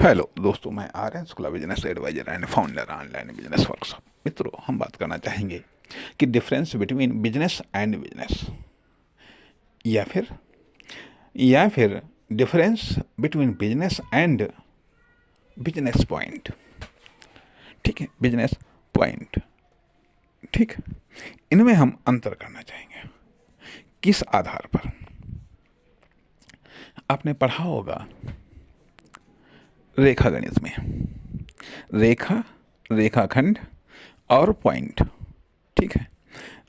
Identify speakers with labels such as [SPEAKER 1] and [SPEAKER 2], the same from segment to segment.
[SPEAKER 1] Hello दोस्तों, मैं Aryan Shukla, business advisor and founder online business workshop. मित्रों, हम बात करना चाहेंगे कि difference between business and business, या फिर difference between business and business point. ठीक है, बिजनेस पॉइंट। ठीक, इनमें हम अंतर करना चाहेंगे। किस आधार पर? आपने पढ़ा होगा रेखा गणित में, रेखा, रेखाखंड और पॉइंट। ठीक है,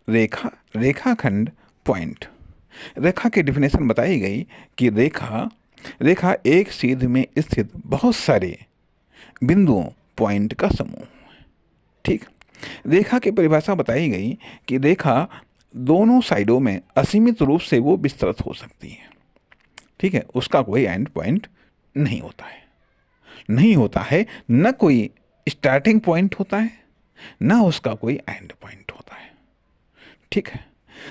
[SPEAKER 1] रेखा, रेखाखंड, पॉइंट। रेखा की डिफिनेशन बताई गई कि रेखा एक सीध में स्थित बहुत सारे बिंदुओं, पॉइंट का समूह। ठीक, रेखा की परिभाषा बताई गई कि रेखा दोनों साइडों में असीमित रूप से वो विस्तृत हो सकती है। ठीक है, उसका कोई एंड पॉइंट नहीं होता है, न कोई स्टार्टिंग पॉइंट होता है, न उसका कोई एंड पॉइंट होता है। ठीक है,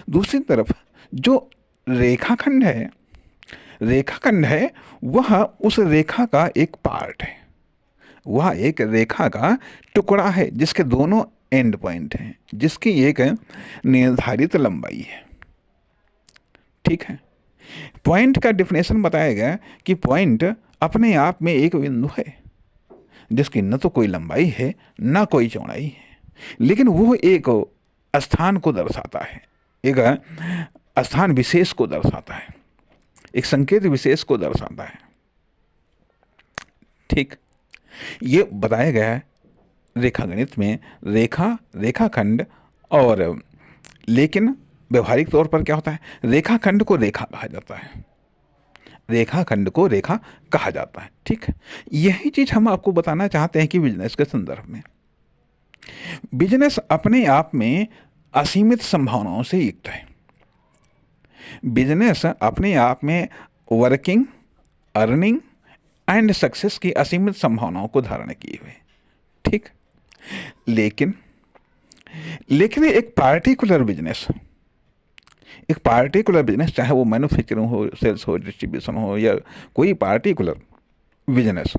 [SPEAKER 1] दूसरी तरफ जो रेखाखंड है वह उस रेखा का एक पार्ट है, वह एक रेखा का टुकड़ा है जिसके दोनों एंड पॉइंट हैं, जिसकी एक निर्धारित लंबाई है। ठीक है, पॉइंट का डिफिनेशन बताया गया कि पॉइंट अपने आप में एक बिंदु है जिसकी न तो कोई लंबाई है न कोई चौड़ाई है, लेकिन वो एक स्थान को दर्शाता है, एक स्थान विशेष को दर्शाता है, एक संकेत विशेष को दर्शाता है। ठीक, ये बताया गया है रेखा गणित में, रेखा, रेखाखंड और, लेकिन व्यवहारिक तौर पर क्या होता है, रेखाखंड को रेखा कहा जाता है, रेखाखंड को रेखा कहा जाता है। ठीक है, यही चीज हम आपको बताना चाहते हैं कि बिजनेस के संदर्भ में, बिजनेस अपने आप में असीमित संभावनाओं से युक्त है। बिजनेस अपने आप में वर्किंग, अर्निंग एंड सक्सेस की असीमित संभावनाओं को धारण किए हुए। ठीक, लेकिन एक पार्टिकुलर बिजनेस, चाहे वो मैन्युफैक्चरिंग हो, सेल्स हो, डिस्ट्रीब्यूशन हो, या कोई पार्टिकुलर बिजनेस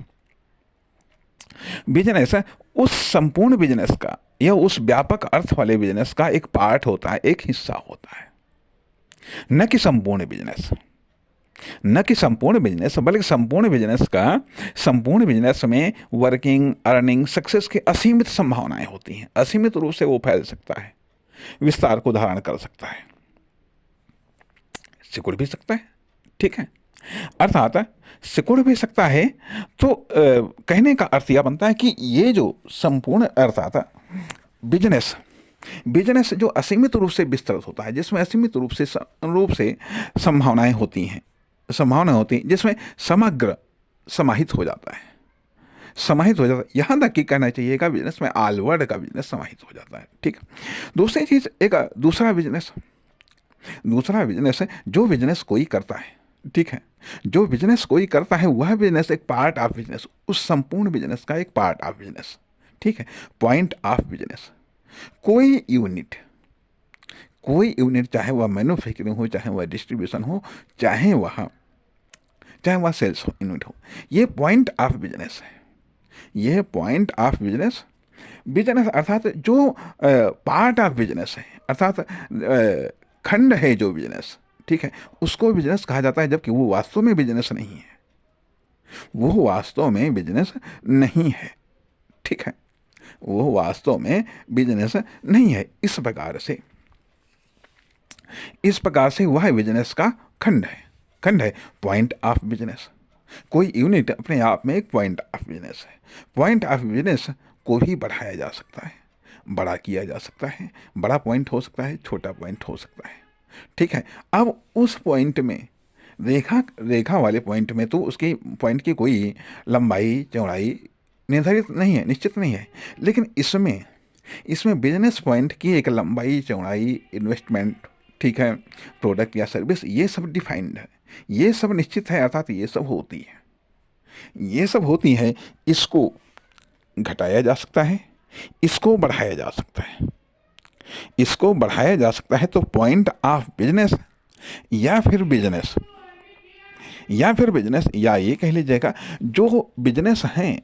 [SPEAKER 1] उस संपूर्ण बिजनेस का या उस व्यापक अर्थ वाले बिजनेस का एक पार्ट होता है, एक हिस्सा होता है। न कि संपूर्ण बिजनेस, बल्कि संपूर्ण बिजनेस में वर्किंग, अर्निंग, सक्सेस की असीमित संभावनाएं होती हैं, असीमित रूप से वो फैल सकता है, विस्तार को धारण कर सकता है, सिकुड़ भी सकता है। ठीक है, अर्थात सिकुड़ भी सकता है। तो कहने का अर्थ यह बनता है कि ये जो संपूर्ण, अर्थात बिजनेस जो असीमित रूप से विस्तृत होता है, जिसमें असीमित रूप से संभावनाएं होती हैं, जिसमें समग्र समाहित हो जाता है, यहाँ तक कि कहना चाहिएगा बिजनेस में ऑल वर्ल्ड का बिजनेस समाहित हो जाता है। ठीक, दूसरी चीज, एक दूसरा बिजनेस है जो बिजनेस कोई करता है। ठीक है, जो बिजनेस कोई करता है वह बिजनेस एक पार्ट ऑफ बिजनेस, उस संपूर्ण बिजनेस का एक पार्ट ऑफ बिजनेस। ठीक है, पॉइंट ऑफ बिजनेस, कोई यूनिट, चाहे वह मैन्युफैक्चरिंग हो, चाहे वह डिस्ट्रीब्यूशन हो, चाहे वह सेल्स यूनिट हो, ये पॉइंट ऑफ बिजनेस है। यह पॉइंट ऑफ बिजनेस अर्थात जो पार्ट ऑफ बिजनेस है, अर्थात खंड है जो बिजनेस, ठीक है, उसको बिजनेस कहा जाता है, जबकि वो वास्तव में बिजनेस नहीं है। ठीक है, वो वास्तव में बिजनेस नहीं है। इस प्रकार से वह बिजनेस का खंड है, पॉइंट ऑफ बिजनेस। कोई यूनिट अपने आप में एक पॉइंट ऑफ बिजनेस है। पॉइंट ऑफ बिजनेस को भी बढ़ाया जा सकता है, बड़ा किया जा सकता है, बड़ा पॉइंट हो सकता है, छोटा पॉइंट हो सकता है। ठीक है, अब उस पॉइंट में, रेखा वाले पॉइंट में तो उसकी पॉइंट की कोई लंबाई, चौड़ाई निर्धारित नहीं है, निश्चित नहीं है, लेकिन इसमें बिजनेस पॉइंट की एक लंबाई, चौड़ाई, इन्वेस्टमेंट, ठीक है, प्रोडक्ट या सर्विस, ये सब डिफाइंड है, ये सब निश्चित है, अर्थात ये सब होती है। इसको घटाया जा सकता है, इसको बढ़ाया जा सकता है। तो पॉइंट ऑफ बिजनेस या फिर बिजनेस या फिर बिजनेस, या ये कह लीजिएगा जो बिजनेस हैं,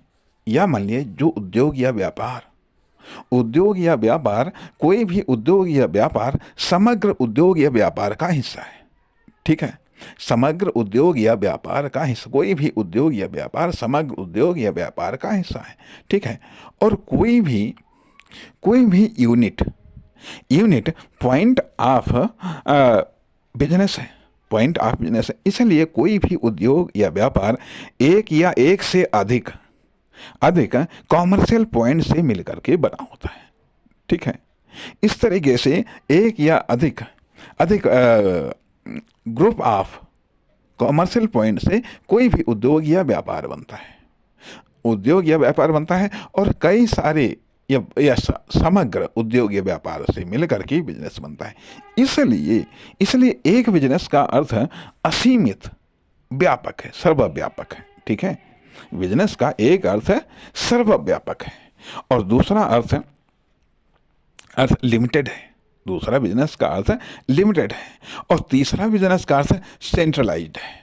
[SPEAKER 1] या मान लीजिए जो उद्योग या व्यापार, उद्योग या व्यापार, कोई भी उद्योग या व्यापार समग्र उद्योग या व्यापार का हिस्सा है। ठीक है, समग्र उद्योग या व्यापार का हिस्सा, कोई भी उद्योग या व्यापार समग्र उद्योग या व्यापार का हिस्सा है। ठीक है, और कोई भी यूनिट पॉइंट ऑफ बिजनेस है, पॉइंट ऑफ बिजनेस है। इसलिए कोई भी उद्योग या व्यापार एक या एक से अधिक कॉमर्शियल पॉइंट से मिलकर के बना होता है। ठीक है, इस तरीके से एक या अधिक ग्रुप ऑफ कॉमर्शियल पॉइंट से कोई भी उद्योग या व्यापार बनता है, उद्योग या व्यापार बनता है, और कई सारे या समग्र उद्योग या व्यापार से मिलकर के बिजनेस बनता है। इसलिए एक बिजनेस का अर्थ असीमित व्यापक है, सर्वव्यापक है। ठीक है, बिजनेस का एक अर्थ सर्वव्यापक है, और दूसरा अर्थ लिमिटेड है। दूसरा बिजनेस का अर्थ लिमिटेड है, और तीसरा बिजनेस का अर्थ सेंट्रलाइज्ड है।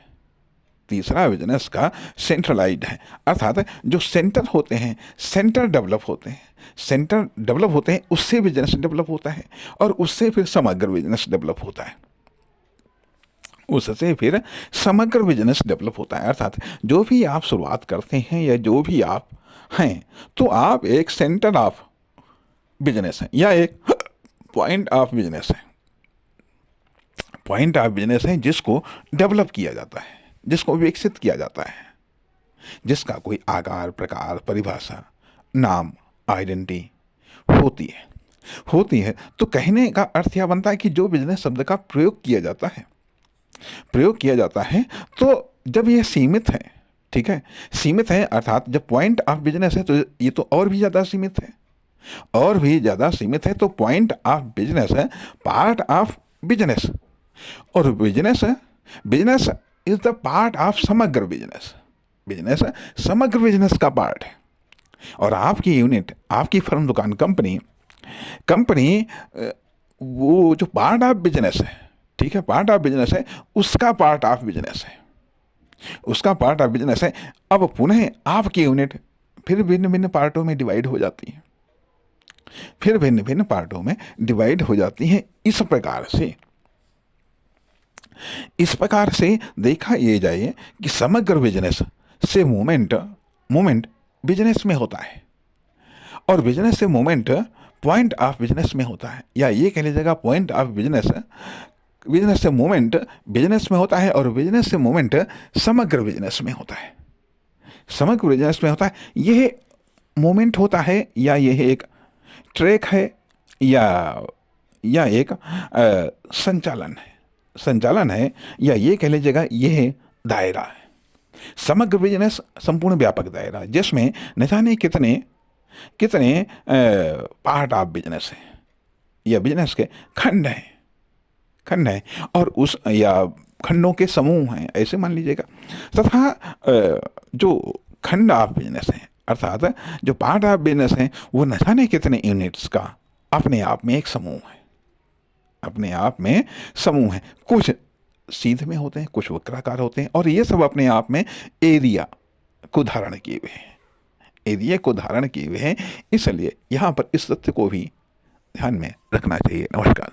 [SPEAKER 1] तीसरा बिजनेस का सेंट्रलाइज्ड है, अर्थात जो सेंटर होते हैं, सेंटर डेवलप होते हैं, उससे बिजनेस डेवलप होता है, और उससे फिर समग्र बिजनेस डेवलप होता है, उससे फिर समग्र बिजनेस डेवलप होता है। अर्थात जो भी आप शुरुआत करते हैं या जो भी आप हैं, तो आप एक सेंटर ऑफ बिजनेस हैं या एक पॉइंट ऑफ बिजनेस है। पॉइंट ऑफ बिजनेस है जिसको डेवलप किया जाता है, जिसको विकसित किया जाता है, जिसका कोई आकार, प्रकार, परिभाषा, नाम, आइडेंटिटी होती है। तो कहने का अर्थ यह बनता है कि जो बिजनेस शब्द का प्रयोग किया जाता है, तो जब यह सीमित है, ठीक है, सीमित है, अर्थात जब पॉइंट ऑफ बिजनेस है तो ये तो और भी ज़्यादा सीमित है, तो पॉइंट ऑफ बिजनेस है पार्ट ऑफ बिजनेस, और business is the part of समग्र बिजनेस। बिजनेस समग्र बिजनेस का पार्ट है, और आपकी यूनिट, आपकी फर्म, दुकान, कंपनी वो जो पार्ट ऑफ बिजनेस है, ठीक है, पार्ट ऑफ बिजनेस है, उसका पार्ट ऑफ बिजनेस है। अब पुनः आपकी यूनिट फिर भिन्न भिन्न पार्टों में डिवाइड हो जाती है। इस प्रकार से देखा ये जाए कि समग्र बिजनेस से मूवमेंट बिजनेस में होता है, और बिजनेस से मूवमेंट पॉइंट ऑफ बिजनेस में होता है, या ये कह लीजिएगा पॉइंट ऑफ बिजनेस से मूवमेंट बिजनेस में होता है, और बिजनेस से मूवमेंट समग्र बिजनेस में होता है। यह मूवमेंट होता है, या यह एक ट्रैक है, या एक संचालन है, या ये कह लीजिएगा यह दायरा है। समग्र बिजनेस संपूर्ण व्यापक दायरा, जिसमें न जाने कितने पार्ट ऑफ बिजनेस है, या बिजनेस के खंड हैं, और उस या खंडों के समूह हैं, ऐसे मान लीजिएगा। तथा जो खंड ऑफ बिजनेस है, अर्थात जो पार्ट ऑफ बिजनेस है, वो न जाने कितने यूनिट्स का अपने आप में एक समूह है। कुछ सीधे में होते हैं, कुछ वक्राकार होते हैं, और ये सब अपने आप में एरिया को धारण किए हुए हैं। इसलिए यहाँ पर इस तथ्य को भी ध्यान में रखना चाहिए। नमस्कार।